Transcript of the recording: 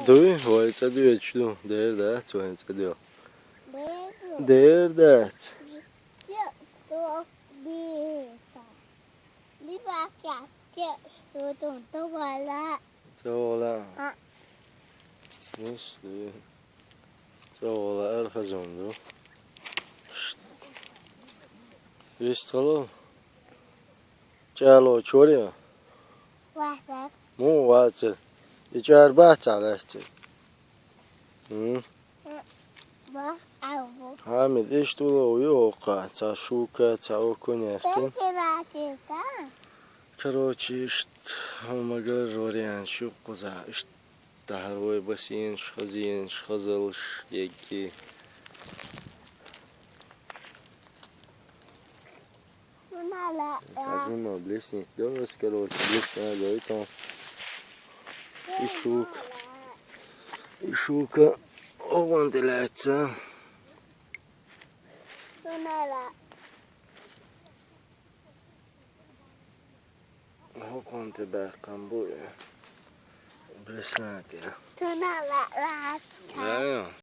Du, vad är det du gör? Det är det, så är det du. Det är det. Såla. Just det. Såla är خزون du. Visst خلاص. چالو چوري. واحد مو واصل. يجار بات على احتي. عفو حامد ايش تقول يوقع تشوكا تاوكوني افتن. Короче, هم قال جوريان شو قزع إيش تهروي بسين شخزين شخزلش يجي تعرفون ما بلسني درس كروش بلسنا لويتون يشوك أول دلعتها هو كنت باقم بويا بلسناتي لا لا